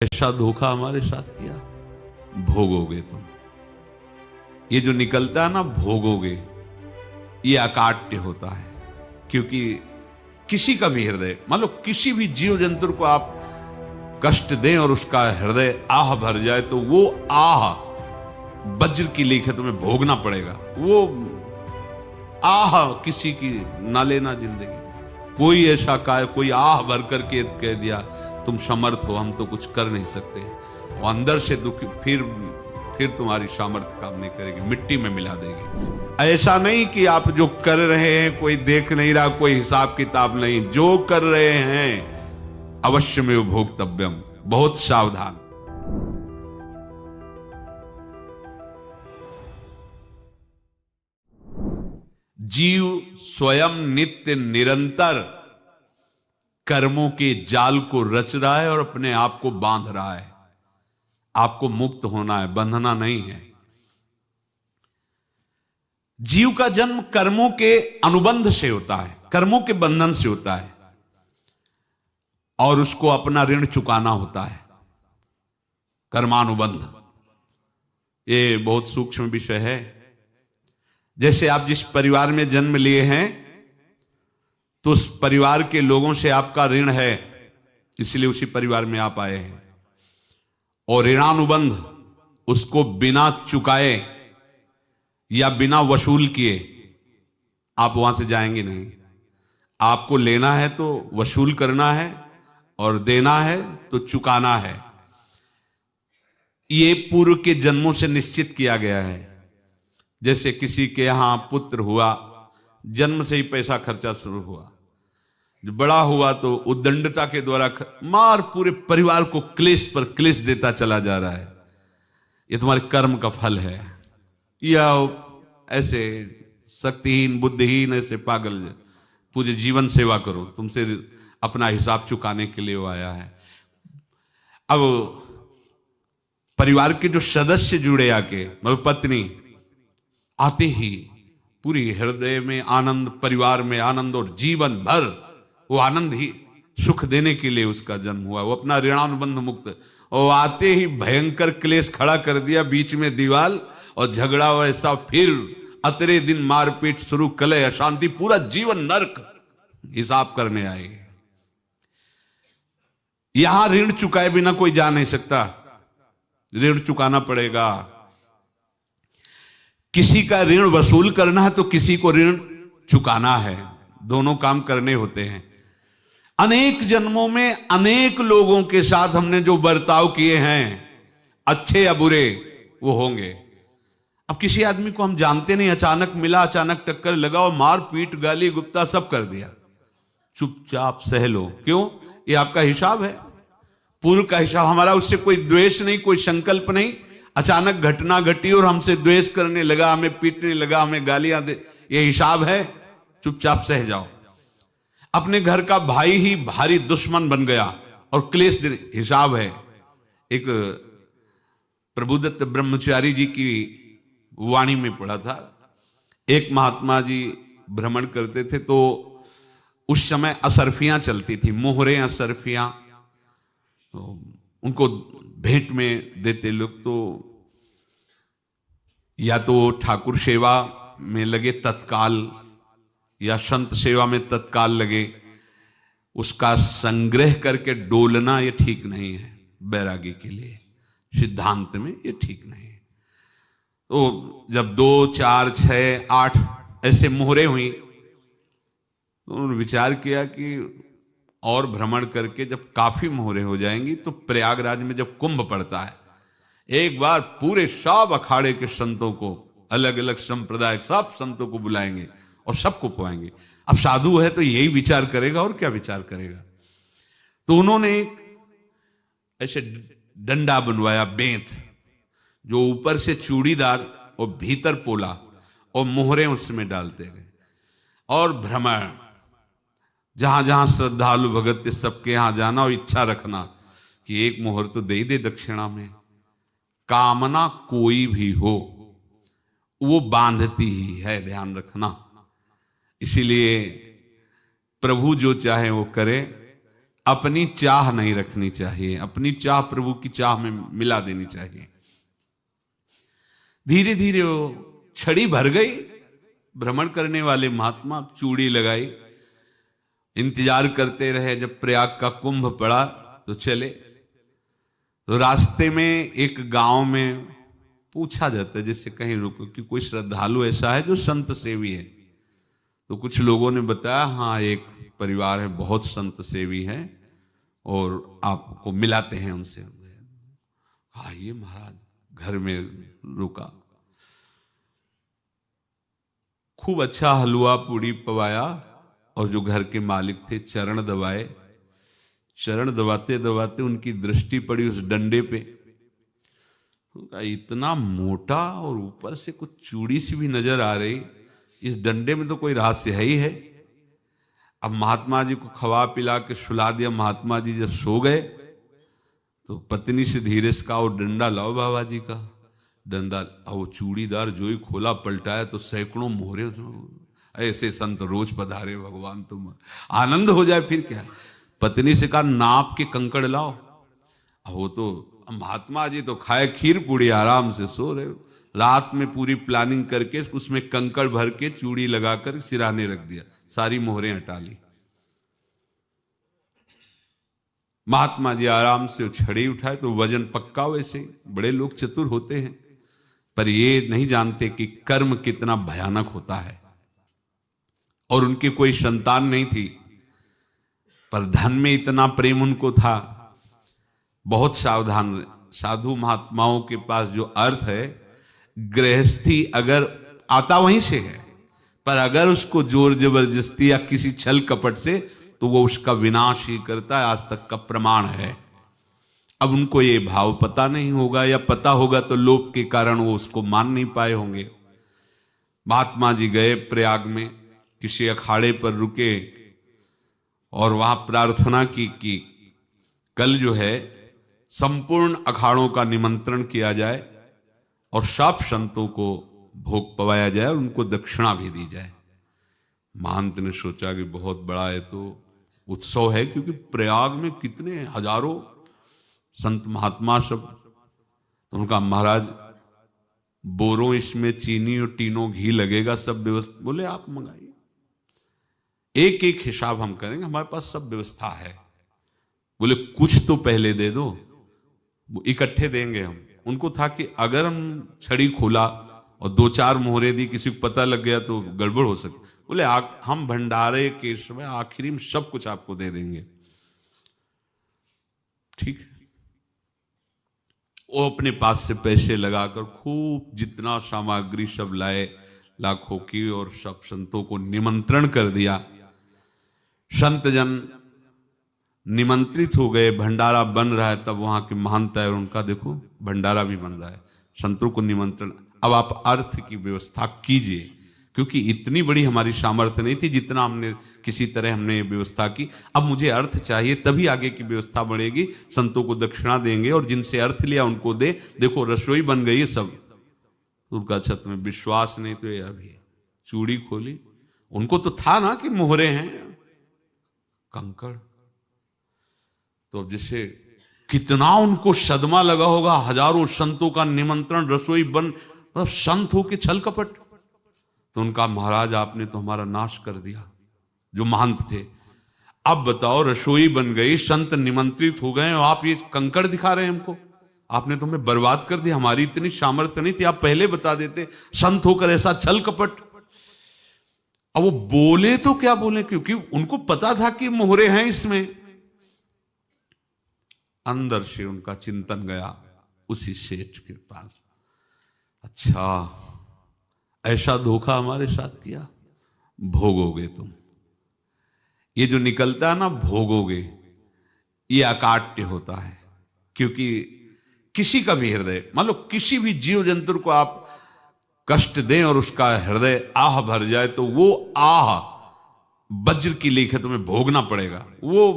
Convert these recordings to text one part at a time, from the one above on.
ऐसा धोखा हमारे साथ किया, भोगोगे तुम। ये जो निकलता है ना भोगोगे, ये अकाट्य होता है। क्योंकि किसी का भी हृदय, मान लो किसी भी जीव जंतु को आप कष्ट दें और उसका हृदय आह भर जाए, तो वो आह वज्र की लीक है, तुम्हें भोगना पड़ेगा। वो आह किसी की ना लेना जिंदगी। कोई ऐसा कोई आह भर करके कह दिया तुम समर्थ हो, हम तो कुछ कर नहीं सकते, वो अंदर से दुखी, फिर तुम्हारी सामर्थ्य काम नहीं करेगी, मिट्टी में मिला देगी। ऐसा नहीं कि आप जो कर रहे हैं कोई देख नहीं रहा, कोई हिसाब किताब नहीं, जो कर रहे हैं अवश्य में भोक्तव्यम, बहुत सावधान। जीव स्वयं नित्य निरंतर कर्मों के जाल को रच रहा है और अपने आप को बांध रहा है। आपको मुक्त होना है, बंधना नहीं है। जीव का जन्म कर्मों के अनुबंध से होता है, कर्मों के बंधन से होता है, और उसको अपना ऋण चुकाना होता है। कर्मानुबंध ये बहुत सूक्ष्म विषय है। जैसे आप जिस परिवार में जन्म लिए हैं, तो उस परिवार के लोगों से आपका ऋण है, इसलिए उसी परिवार में आप आए हैं। और ऋणानुबंध, उसको बिना चुकाए या बिना वसूल किए आप वहां से जाएंगे नहीं। आपको लेना है तो वसूल करना है, और देना है तो चुकाना है। ये पूर्व के जन्मों से निश्चित किया गया है। जैसे किसी के यहां पुत्र हुआ, जन्म से ही पैसा खर्चा शुरू हुआ, जो बड़ा हुआ तो उद्दंडता के द्वारा मार पूरे परिवार को क्लेश पर क्लेश देता चला जा रहा है। ये तुम्हारे कर्म का फल है। या ऐसे शक्तिहीन बुद्धिहीन ऐसे पागल पूरे जीवन सेवा करो, तुमसे अपना हिसाब चुकाने के लिए वो आया है। अब परिवार के जो सदस्य जुड़े आके, मतलब पत्नी आते ही पूरी हृदय में आनंद, परिवार में आनंद, और जीवन भर वो आनंद ही सुख देने के लिए उसका जन्म हुआ। वो अपना ऋणानुबंध मुक्त, और आते ही भयंकर क्लेश खड़ा कर दिया, बीच में दीवाल और झगड़ा वैसा, फिर अतरे दिन मारपीट शुरू, कलह अशांति, पूरा जीवन नरक हिसाब करने आए। यहां ऋण चुकाए बिना कोई जा नहीं सकता, ऋण चुकाना पड़ेगा। किसी का ऋण वसूल करना है तो किसी को ऋण चुकाना है, दोनों काम करने होते हैं। अनेक जन्मों में अनेक लोगों के साथ हमने जो बर्ताव किए हैं, अच्छे या बुरे, वो होंगे। अब किसी आदमी को हम जानते नहीं, अचानक मिला, अचानक टक्कर लगा और मार पीट गाली गुप्ता सब कर दिया, चुपचाप सह लो। क्यों? ये आपका हिसाब है, पूर्व का हिसाब। हमारा उससे कोई द्वेष नहीं, कोई संकल्प नहीं। अचानक घटना घटी और हमसे द्वेष करने लगा, हमें पीटने लगा, हमें गालियां दे, ये हिसाब है, चुपचाप सह जाओ। अपने घर का भाई ही भारी दुश्मन बन गया और क्लेश, हिसाब है। एक प्रभुदत्त ब्रह्मचारी जी की वाणी में पढ़ा था, एक महात्मा जी भ्रमण करते थे, तो उस समय असरफियां चलती थी, मोहरे असरफियां, तो उनको भेंट में देते लोग। तो या तो ठाकुर सेवा में लगे तत्काल, या संत सेवा में तत्काल लगे, उसका संग्रह करके डोलना ये ठीक नहीं है बैरागी के लिए, सिद्धांत में ये ठीक नहीं है। तो जब 2, 4, 6, 8 ऐसे मोहरे हुई, तो उन्होंने विचार किया कि और भ्रमण करके जब काफी मोहरे हो जाएंगी, तो प्रयागराज में जब कुंभ पड़ता है, एक बार पूरे सब अखाड़े के संतों को, अलग अलग संप्रदाय सब संतों को बुलाएंगे और सबको पुआएंगे। अब साधु है तो यही विचार करेगा, और क्या विचार करेगा। तो उन्होंने एक ऐसे डंडा बनवाया, बेंत, जो ऊपर से चूड़ीदार और भीतर पोला, और मोहरे उसमें डालते गए। और भ्रमण, जहां जहां श्रद्धालु भगत सबके यहां जाना और इच्छा रखना कि एक मोहर तो दे दे दक्षिणा में। कामना कोई भी हो वो बांधती ही है, ध्यान रखना। इसीलिए प्रभु जो चाहे वो करे, अपनी चाह नहीं रखनी चाहिए, अपनी चाह प्रभु की चाह में मिला देनी चाहिए। धीरे धीरे वो छड़ी भर गई। भ्रमण करने वाले महात्मा चूड़ी लगाई, इंतजार करते रहे। जब प्रयाग का कुंभ पड़ा तो चले। तो रास्ते में एक गांव में पूछा जाता है, जैसे कहीं रुको कि कोई श्रद्धालु ऐसा है जो संत सेवी है। तो कुछ लोगों ने बताया, हाँ एक परिवार है, बहुत संत सेवी है और आपको मिलाते हैं उनसे। आइए महाराज, घर में रुका। खूब अच्छा हलवा पूड़ी पवाया और जो घर के मालिक थे चरण दबाए। चरण दबाते दबाते उनकी दृष्टि पड़ी उस डंडे पे। इतना मोटा और ऊपर से कुछ चूड़ी सी भी नजर आ रही, इस डंडे में तो कोई रहस्य है ही है। अब महात्मा जी को खवा पिला के सुला दिया। महात्मा जी जब सो गए तो पत्नी से धीरे से कहा, वो डंडा लाओ बाबा जी का। डंडा, वो चूड़ीदार जो ही खोला पलटाया तो सैकड़ों मोहरे। ऐसे संत रोज पधारे भगवान, तुम आनंद हो जाए फिर क्या। पत्नी से कहा, नाप के कंकड़ लाओ। अब वो तो महात्मा जी तो खाए खीर पूड़ी, आराम से सो रहे। रात में पूरी प्लानिंग करके उसमें कंकड़ भर के चूड़ी लगाकर सिराने रख दिया, सारी मोहरें हटा ली। महात्मा जी आराम से छड़ी उठाए तो वजन पक्का। वैसे बड़े लोग चतुर होते हैं, पर ये नहीं जानते कि कर्म कितना भयानक होता है। और उनकी कोई संतान नहीं थी, पर धन में इतना प्रेम उनको था। बहुत सावधान। साधु महात्माओं के पास जो अर्थ है, गृहस्थी अगर आता वहीं से है, पर अगर उसको जोर जबरदस्ती या किसी छल कपट से, तो वो उसका विनाश ही करता है। आज तक का प्रमाण है। अब उनको ये भाव पता नहीं होगा, या पता होगा तो लोभ के कारण वो उसको मान नहीं पाए होंगे। महात्मा जी गए प्रयाग में, किसी अखाड़े पर रुके और वहां प्रार्थना की कि कल जो है संपूर्ण अखाड़ों का निमंत्रण किया जाए और सब संतों को भोग पवाया जाए और उनको दक्षिणा भी दी जाए। महंत ने सोचा कि बहुत बड़ा है तो उत्सव है, क्योंकि प्रयाग में कितने हजारों संत महात्मा सब। तो उनका महाराज बोरों इसमें चीनी और टीनों घी लगेगा, सब व्यवस्था। बोले आप मंगाइए, एक एक हिसाब हम करेंगे, हमारे पास सब व्यवस्था है। बोले कुछ तो पहले दे दो, इकट्ठे देंगे हम। उनको था कि अगर हम छड़ी खोला और दो चार मोहरे दी, किसी को पता लग गया तो गड़बड़ हो सकती। बोले हम भंडारे के समय आखिरी में सब कुछ आपको दे देंगे। ठीक है। वो अपने पास से पैसे लगाकर खूब जितना सामग्री सब लाए, लाखों की, और सब संतों को निमंत्रण कर दिया। संत जन निमंत्रित हो गए, भंडारा बन रहा है। तब वहां के महंत है और उनका देखो भंडारा भी बन रहा है, संतों को निमंत्रण। अब आप अर्थ की व्यवस्था कीजिए, क्योंकि इतनी बड़ी हमारी सामर्थ्य नहीं थी जितना हमने किसी तरह हमने व्यवस्था की। अब मुझे अर्थ चाहिए, तभी आगे की व्यवस्था बढ़ेगी। संतों को दक्षिणा देंगे और जिनसे अर्थ लिया उनको दे। देखो रसोई बन गई है सब। उनका छत में विश्वास नहीं तो ये अभी चूड़ी खोली। उनको तो था ना कि मोहरे हैं, कंकड़। तो अब जैसे कितना उनको सदमा लगा होगा, हजारों संतों का निमंत्रण, रसोई बन, मतलब संत हो के छल कपट। तो उनका महाराज आपने तो हमारा नाश कर दिया, जो महंत थे। अब बताओ रसोई बन गई, संत निमंत्रित हो गए और आप ये कंकड़ दिखा रहे हैं हमको। आपने तो हमें बर्बाद कर दिया, हमारी इतनी सामर्थ्य नहीं थी, आप पहले बता देते। संत होकर ऐसा छल कपट। अब वो बोले तो क्या बोले, क्योंकि उनको पता था कि मोहरे हैं इसमें। अंदर से उनका चिंतन गया उसी सेठ के पास, अच्छा ऐसा धोखा हमारे साथ किया, भोगोगे तुम। ये जो निकलता है ना भोगोगे, ये अकाट्य होता है। क्योंकि किसी का भी हृदय, मान लो किसी भी जीव जंतु को आप कष्ट दें और उसका हृदय आह भर जाए, तो वो आह वज्र की लेख है, तुम्हें भोगना पड़ेगा। वो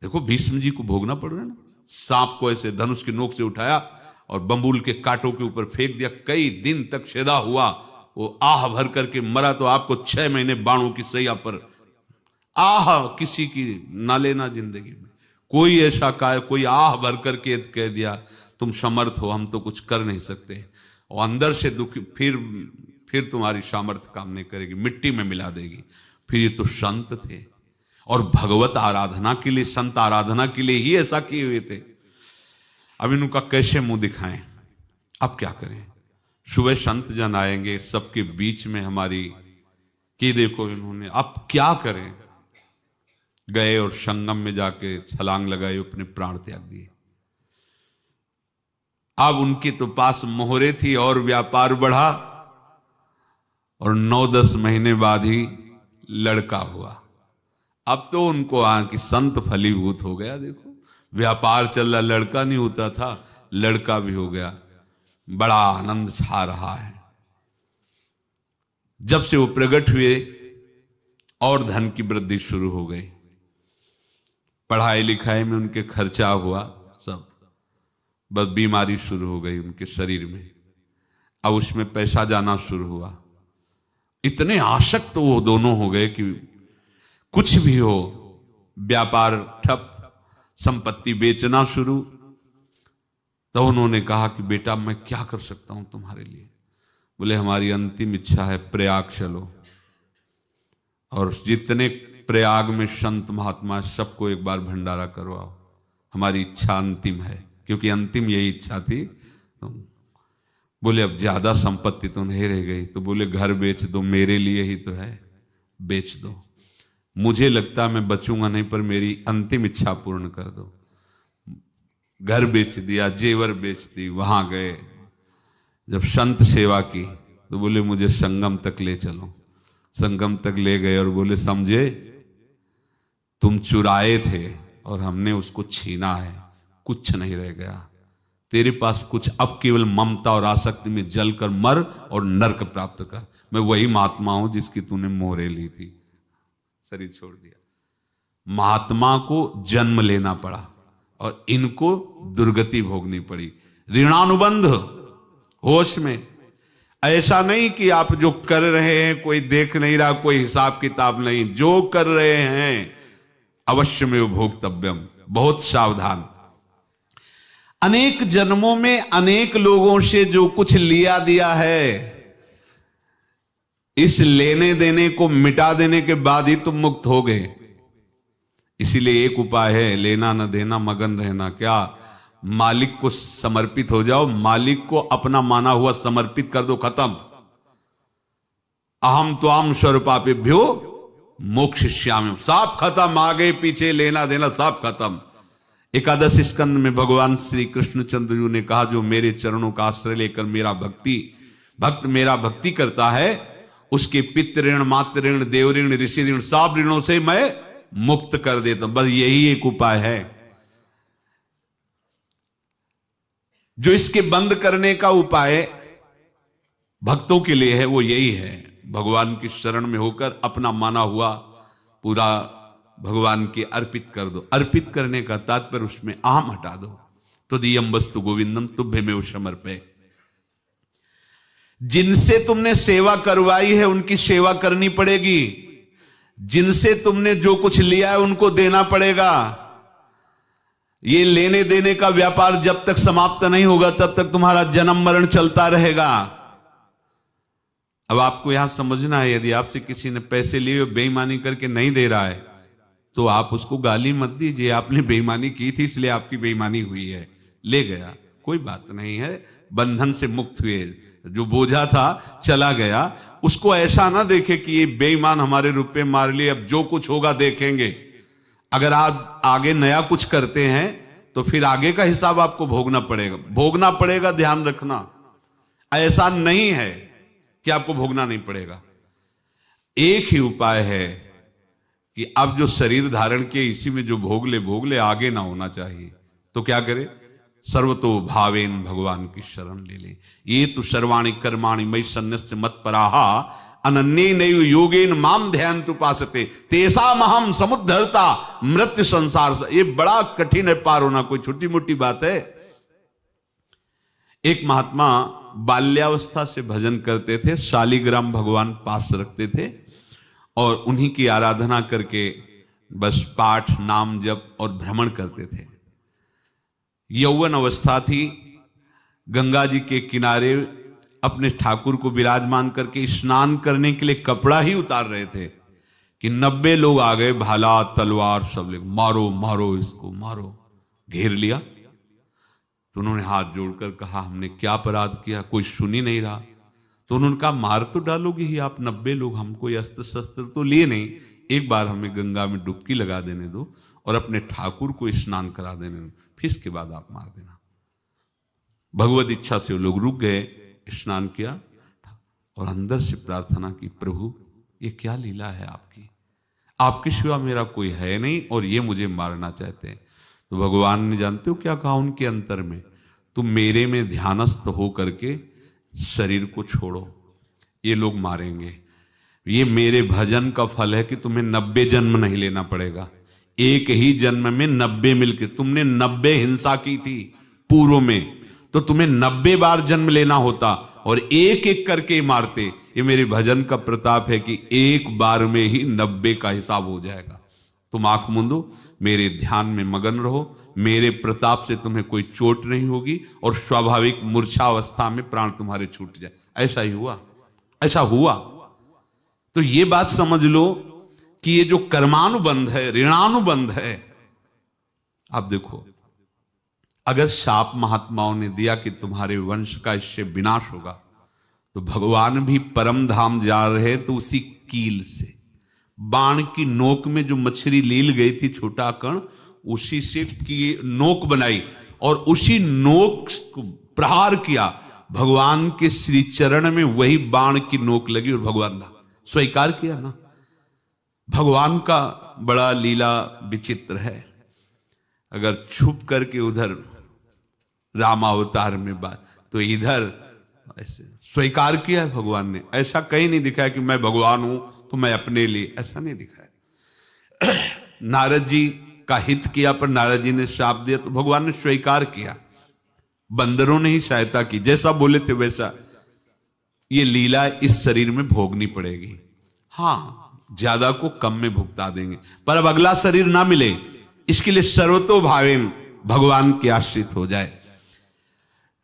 देखो भीष्म जी को भोगना पड़ रहा है ना। सांप को ऐसे धनुष की नोक से उठाया और बंबूल के कांटों के ऊपर फेंक दिया, कई दिन तक छेदा हुआ, वो आह भर करके मरा। तो आपको 6 महीने बाणों की सैया पर आह किसी की ना लेना जिंदगी में। कोई ऐसा कोई आह भर करके कह दिया तुम समर्थ हो, हम तो कुछ कर नहीं सकते, और अंदर से दुखी, फिर तुम्हारी सामर्थ्य काम नहीं करेगी, मिट्टी में मिला देगी। फिर ये तो संत थे और भगवत आराधना के लिए, संत आराधना के लिए ही ऐसा किए हुए थे। अब इनका कैसे मुंह दिखाएं, अब क्या करें। सुबह संत जन आएंगे, सबके बीच में हमारी कि देखो इन्होंने, अब क्या करें। गए और संगम में जाके छलांग लगाई, अपने प्राण त्याग दिए। अब उनके तो पास मोहरे थी और व्यापार बढ़ा, और 9-10 महीने बाद ही लड़का हुआ। अब तो उनको कि संत फलीभूत हो गया। देखो व्यापार चल रहा, लड़का नहीं होता था, लड़का भी हो गया, बड़ा आनंद छा रहा है। जब से वो प्रकट हुए और धन की वृद्धि शुरू हो गई, पढ़ाई लिखाई में उनके खर्चा हुआ सब, बस बीमारी शुरू हो गई उनके शरीर में। अब उसमें पैसा जाना शुरू हुआ। इतने आसक्त वो दोनों हो गए कि कुछ भी हो, व्यापार ठप, संपत्ति बेचना शुरू। तो उन्होंने कहा कि बेटा मैं क्या कर सकता हूं तुम्हारे लिए। बोले हमारी अंतिम इच्छा है प्रयाग चलो, और जितने प्रयाग में संत महात्मा सबको एक बार भंडारा करवाओ, हमारी इच्छा अंतिम है। क्योंकि अंतिम यही इच्छा थी। तो बोले अब ज्यादा संपत्ति तो नहीं रह गई, तो बोले घर बेच दो, मेरे लिए ही तो है, बेच दो। मुझे लगता मैं बचूंगा नहीं, पर मेरी अंतिम इच्छा पूर्ण कर दो। घर बेच दिया, जेवर बेच दी। वहां गए, जब संत सेवा की तो बोले मुझे संगम तक ले चलो। संगम तक ले गए और बोले समझे तुम चुराए थे और हमने उसको छीना है, कुछ नहीं रह गया तेरे पास कुछ, अब केवल ममता और आसक्ति में जलकर मर और नरक प्राप्त कर। मैं वही महात्मा हूं जिसकी तूने मोहरे ली थी, शरीर छोड़ दिया। महात्मा को जन्म लेना पड़ा और इनको दुर्गति भोगनी पड़ी। ऋणानुबंध होश में, ऐसा नहीं कि आप जो कर रहे हैं कोई देख नहीं रहा, कोई हिसाब किताब नहीं, जो कर रहे हैं अवश्य में भोक्तव्यम। बहुत सावधान। अनेक जन्मों में अनेक लोगों से जो कुछ लिया दिया है, इस लेने देने को मिटा देने के बाद ही तुम मुक्त हो गए। इसीलिए एक उपाय है, लेना न देना मगन रहना। क्या? मालिक को समर्पित हो जाओ, मालिक को अपना माना हुआ समर्पित कर दो, खत्म। अहम त्वाम स्वरूपापेभ्यो मोक्षयिष्यामि, सब खत्म। आगे पीछे लेना देना सब खत्म। एकादश स्कंद में भगवान श्री कृष्णचंद्र जी ने कहा, जो मेरे चरणों का आश्रय लेकर भक्त मेरा भक्ति करता है, उसके पितृ ऋण, मातृ ऋण, देव ऋण, ऋषि ऋण, सब ऋणों से मैं मुक्त कर देता हूं। बस यही एक उपाय है जो इसके बंद करने का उपाय भक्तों के लिए है, वो यही है, भगवान की शरण में होकर अपना माना हुआ पूरा भगवान के अर्पित कर दो। अर्पित करने का तात्पर्य उसमें अहम हटा दो। तो दियम वस्तु गोविंदम तुभ्यमेव समर्पय। जिनसे तुमने सेवा करवाई है उनकी सेवा करनी पड़ेगी, जिनसे तुमने जो कुछ लिया है उनको देना पड़ेगा। ये लेने देने का व्यापार जब तक समाप्त नहीं होगा तब तक तुम्हारा जन्म मरण चलता रहेगा। अब आपको यहां समझना है, यदि आपसे किसी ने पैसे लिए बेईमानी करके नहीं दे रहा है तो आप उसको गाली मत दीजिए, आपने बेईमानी की थी इसलिए आपकी बेईमानी हुई है, ले गया, कोई बात नहीं है, बंधन से मुक्त हुए, जो बोझा था चला गया। उसको ऐसा ना देखे कि ये बेईमान हमारे रुपए मार लिए, अब जो कुछ होगा देखेंगे। अगर आप आगे नया कुछ करते हैं तो फिर आगे का हिसाब आपको भोगना पड़ेगा, ध्यान रखना। ऐसा नहीं है कि आपको भोगना नहीं पड़ेगा। एक ही उपाय है कि अब जो शरीर धारण किए इसी में जो भोग ले, आगे ना होना चाहिए। तो क्या करे? सर्वतो भावेन भगवान की शरण ले ले। ये तो सर्वाणि कर्माणि मयि सन्न्यस्य मत्पराहा अनन्ये नैव योगेन माम ध्यायन्तु उपासते तेषामहं समुद्धर्ता मृत्यु संसार से। ये बड़ा कठिन है पार होना, कोई छोटी मोटी बात है। एक महात्मा बाल्यावस्था से भजन करते थे, शालिग्राम भगवान पास रखते थे और उन्हीं की आराधना करके बस पाठ नाम जप और भ्रमण करते थे। यौवन अवस्था थी, गंगा जी के किनारे अपने ठाकुर को विराजमान करके स्नान करने के लिए कपड़ा ही उतार रहे थे कि 90 लोग आ गए, भाला तलवार सब ले, मारो मारो इसको मारो, घेर लिया। तो उन्होंने हाथ जोड़कर कहा हमने क्या अपराध किया, कोई सुन ही नहीं रहा। तो उन्होंने कहा मार तो डालोगे ही आप 90 लोग, हम कोई अस्त्र शस्त्र तो लिए नहीं, एक बार हमें गंगा में डुबकी लगा देने दो और अपने ठाकुर को स्नान करा देने दो, फिर इसके बाद आप मार देना। भगवत इच्छा से वो लोग रुक गए, स्नान किया और अंदर से प्रार्थना की, प्रभु ये क्या लीला है आपकी, आपके सिवा मेरा कोई है नहीं और ये मुझे मारना चाहते हैं। तो भगवान ने जानते हो क्या कहा उनके अंतर में, तुम मेरे में ध्यानस्थ हो करके शरीर को छोड़ो, ये लोग मारेंगे। ये मेरे भजन का फल है कि तुम्हें 90 जन्म नहीं लेना पड़ेगा, एक ही जन्म में 90 मिलके, तुमने 90 हिंसा की थी पूर्व में, तो तुम्हें 90 बार जन्म लेना होता और एक एक करके मारते। ये मेरे भजन का प्रताप है कि एक बार में ही 90 का हिसाब हो जाएगा। तुम आंख मूंदो, मेरे ध्यान में मगन रहो, मेरे प्रताप से तुम्हें कोई चोट नहीं होगी और स्वाभाविक मूर्छा अवस्था में प्राण तुम्हारे छूट जाए। ऐसा ही हुआ, ऐसा हुआ। तो ये बात समझ लो कि ये जो कर्मानुबंध है, ऋणानुबंध है। आप देखो, अगर शाप महात्माओं ने दिया कि तुम्हारे वंश का इससे विनाश होगा, तो भगवान भी परम धाम जा रहे तो उसी कील से, बाण की नोक में जो मछली लील गई थी छोटा कण, उसी से की नोक बनाई और उसी नोक को प्रहार किया, भगवान के श्री चरण में वही बाण की नोक लगी और भगवान ने स्वीकार किया ना। भगवान का बड़ा लीला विचित्र है। अगर छुप करके उधर रामावतार में बात, तो इधर ऐसे स्वीकार किया है भगवान ने। ऐसा कहीं नहीं दिखाया कि मैं भगवान हूं तो मैं अपने लिए, ऐसा नहीं दिखाया। नारद जी का हित किया पर नारद जी ने शाप दिया तो भगवान ने स्वीकार किया। बंदरों ने ही सहायता की, जैसा बोले थे वैसा। ये लीला इस शरीर में भोगनी पड़ेगी। हाँ, ज्यादा को कम में भुगता देंगे, पर अब अगला शरीर ना मिले इसके लिए सर्वतो भावेन भगवान के आश्रित हो जाए।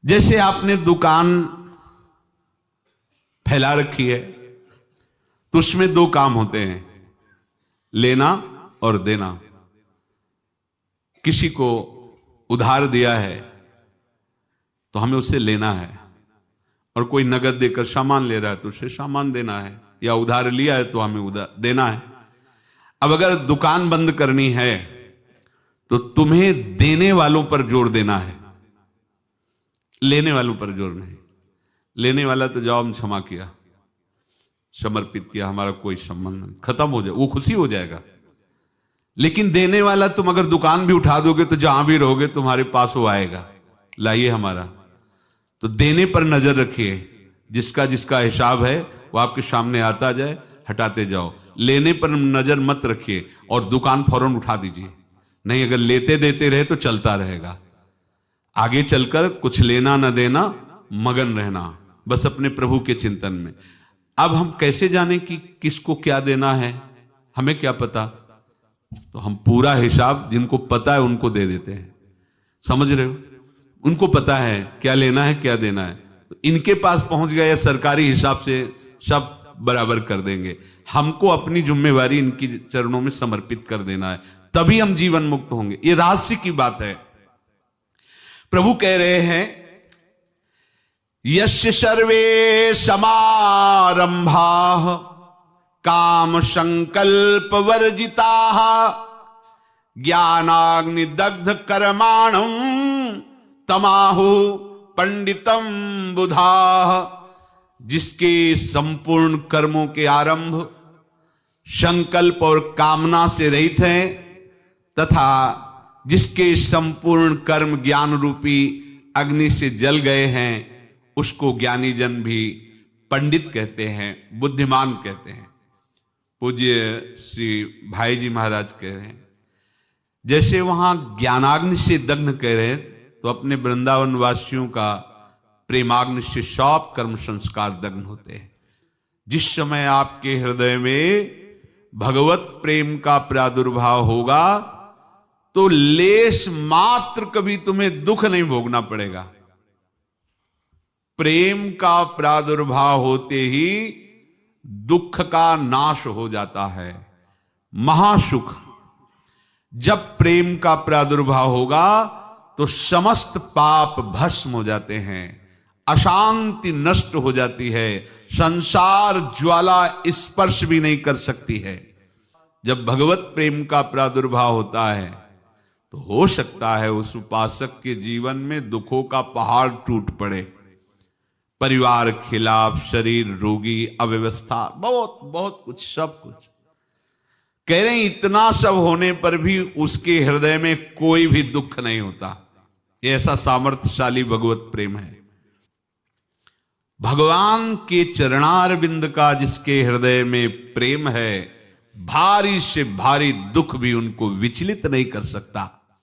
जैसे आपने दुकान फैला रखी है तो उसमें दो काम होते हैं, लेना और देना। किसी को उधार दिया है तो हमें उसे लेना है, और कोई नगद देकर सामान ले रहा है तो उसे सामान देना है, या उधार लिया है तो हमें उधार देना है। अब अगर दुकान बंद करनी है तो तुम्हें देने वालों पर जोर देना है, लेने वालों पर जोर नहीं। लेने वाला तो जाओ हम क्षमा किया, समर्पित किया, हमारा कोई संबंध नहीं, खत्म हो जाए, वो खुशी हो जाएगा। लेकिन देने वाला तुम अगर दुकान भी उठा दोगे तो जहां भी रहोगे तुम्हारे पास वो आएगा, लाइए हमारा। तो देने पर नजर रखिए, जिसका जिसका हिसाब है वो आपके सामने आता जाए, हटाते जाओ। लेने पर नजर मत रखिए और दुकान फौरन उठा दीजिए, नहीं अगर लेते देते रहे तो चलता रहेगा। आगे चलकर कुछ लेना न देना, मगन रहना बस अपने प्रभु के चिंतन में। अब हम कैसे जाने कि किसको क्या देना है, हमें क्या पता। तो हम पूरा हिसाब जिनको पता है उनको दे देते हैं, समझ रहे हो, उनको पता है क्या लेना है क्या देना है, तो इनके पास पहुंच गए, सरकारी हिसाब से सब बराबर कर देंगे। हमको अपनी जिम्मेवारी इनकी चरणों में समर्पित कर देना है, तभी हम जीवन मुक्त होंगे। ये रहस्य की बात है। प्रभु कह रहे हैं यस्य सर्वे समारंभाः काम संकल्प वर्जिताः ज्ञानाग्नि दग्ध कर्माणं तमाहु पंडितम बुधाः। जिसके संपूर्ण कर्मों के आरंभ संकल्प और कामना से रहित हैं, तथा जिसके संपूर्ण कर्म ज्ञान रूपी अग्नि से जल गए हैं, उसको ज्ञानी जन भी पंडित कहते हैं, बुद्धिमान कहते हैं। पूज्य श्री भाई जी महाराज कह रहे हैं, जैसे वहां ज्ञानाग्नि से दग्ध कह रहे हैं, तो अपने वृंदावन वासियों का प्रेमाग्नि से सब कर्म संस्कार दग्न होते हैं। जिस समय आपके हृदय में भगवत प्रेम का प्रादुर्भाव होगा तो लेश मात्र कभी तुम्हें दुख नहीं भोगना पड़ेगा। प्रेम का प्रादुर्भाव होते ही दुख का नाश हो जाता है, महासुख। जब प्रेम का प्रादुर्भाव होगा तो समस्त पाप भस्म हो जाते हैं, अशांति नष्ट हो जाती है, संसार ज्वाला स्पर्श भी नहीं कर सकती है। जब भगवत प्रेम का प्रादुर्भाव होता है तो हो सकता है उस उपासक के जीवन में दुखों का पहाड़ टूट पड़े, परिवार खिलाफ, शरीर रोगी, अव्यवस्था, बहुत बहुत कुछ, सब कुछ। कह रहे हैं इतना सब होने पर भी उसके हृदय में कोई भी दुख नहीं होता। ऐसा सामर्थ्यशाली भगवत प्रेम है। भगवान के चरणारविंद का जिसके हृदय में प्रेम है, भारी से भारी दुख भी उनको विचलित नहीं कर सकता।